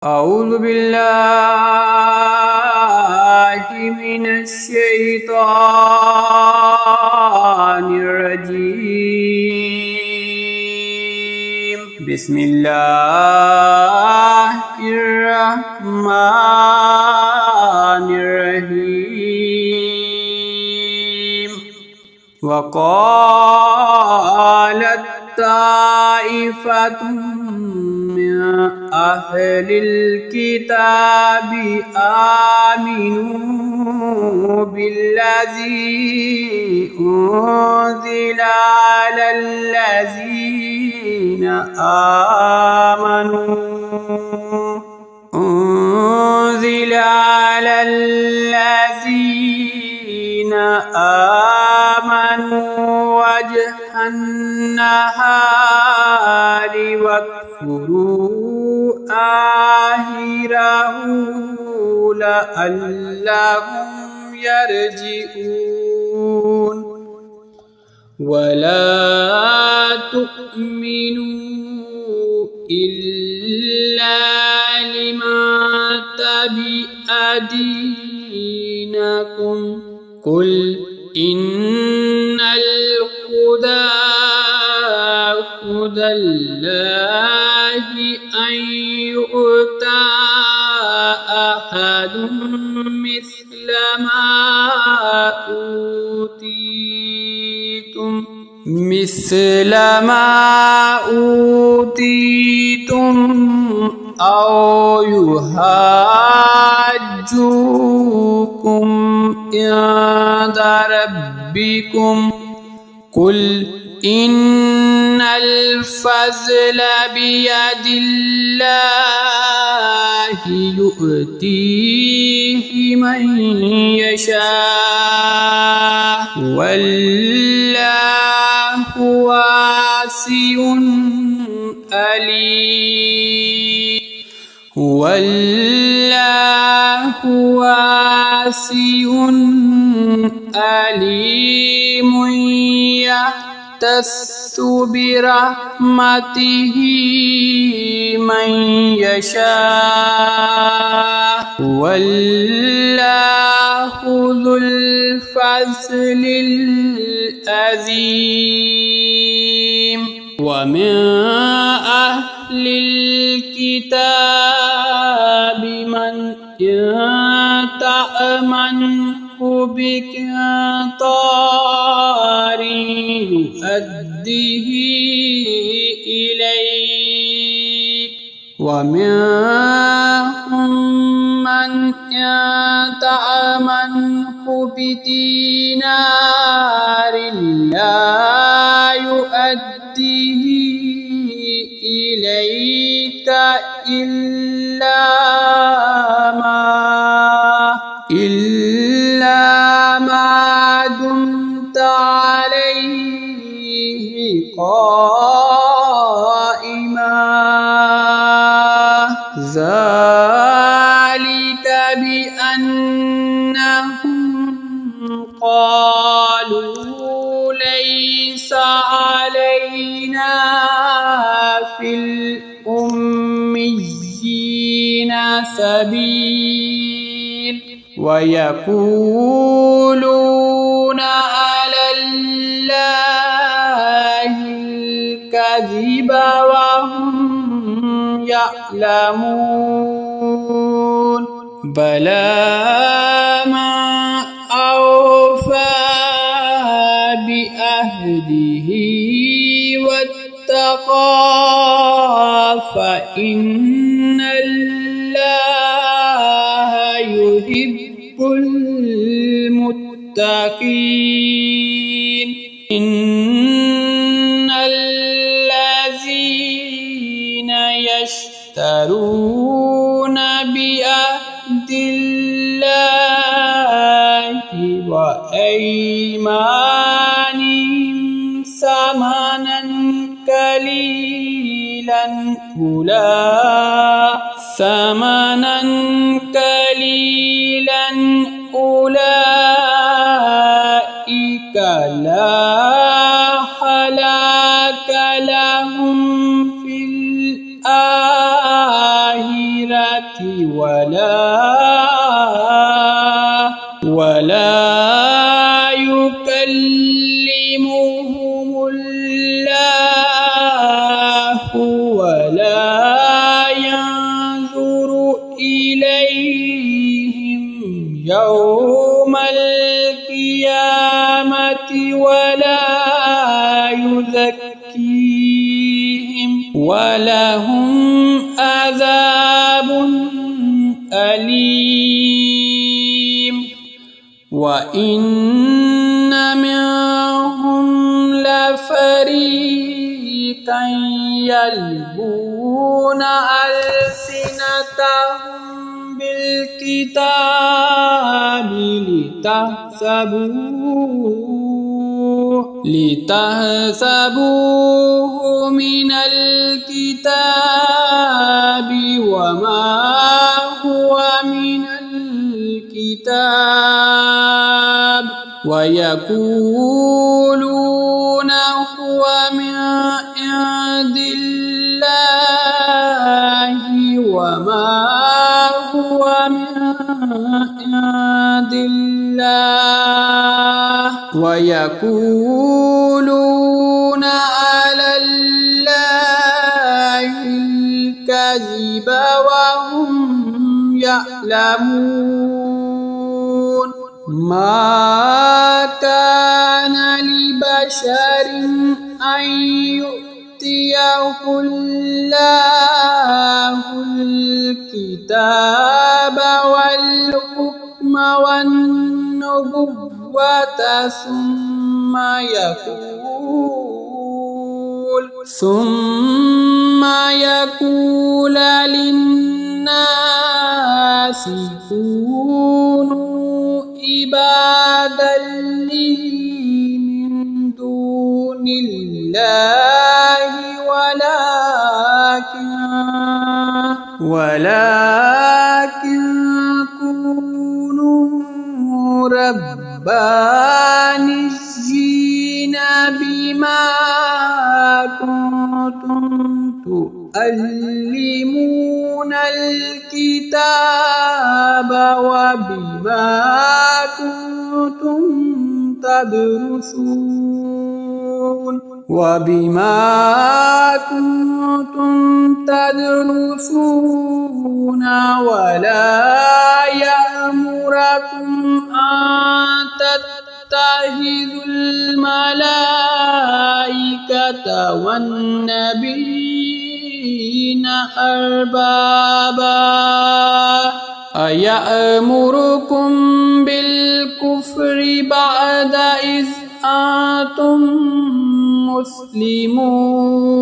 أعوذ بالله من الشيطان الرجيم. بسم الله الرحمن الرحيم. وقالت طائفة من أهل الكتاب آمنوا بالذي أنزل على الذين آمنوا وجه النهار واكفروا آخره لعلهم يرجعون. ولا تؤمنوا إلا لمن تبع دينكم قل إن الهدى هدى الله أن يؤتى أحد مثل ما أوتيتم أو يحاجوكم عند ربكم قل إن الفضل بيد الله يؤتيه من يشاء والله واسع عليم. والله واسع عليم يختص برحمته من يشاء والله ذو الفضل العظيم. ومن أهل الكتاب من تأمنه بقنطار يؤديه إليك ومنهم من تأمنه بدينار لا يؤديه إليك إلا ما دمت عليه قائما. ذلك بأنهم قالوا ليس علينا في الأميين سبيل ويقولون على الله الكذب وهم يعلمون. بلى من أوفى بأهده واتقى فإن الله يحب المتقين. إن الذين يشترون بعهد الله وأيمانهم ثمنا قليلا أولئك لا خلاق لهم في الآخرة ولا يكلمهم الله ولا ينظر إليهم يوم القيامة ولا يزكيهم ولهم عذاب أليم وإن منهم لفريقا يلوون ألسنتهم بالكتاب لتحسبوه من الكتاب وما هو من الكتاب ويقولون هو من عند الله وما هو من عند الله ويقولون على الله الكذب وهم يعلمون ما كان لبشر أن يؤتيه الله الكتاب والحكم والنبوة ثم يقول للناس كونوا عبادا لي من دون الله ولكن كونوا ربانيين بما كنتم تؤلمون الكتاب وبما كنتم تدرسون ولا يأمركم أن تتخذوا الملائكة والنبيين أربابا أيأمركم بالكفر بعد إذ أنتم مسلمون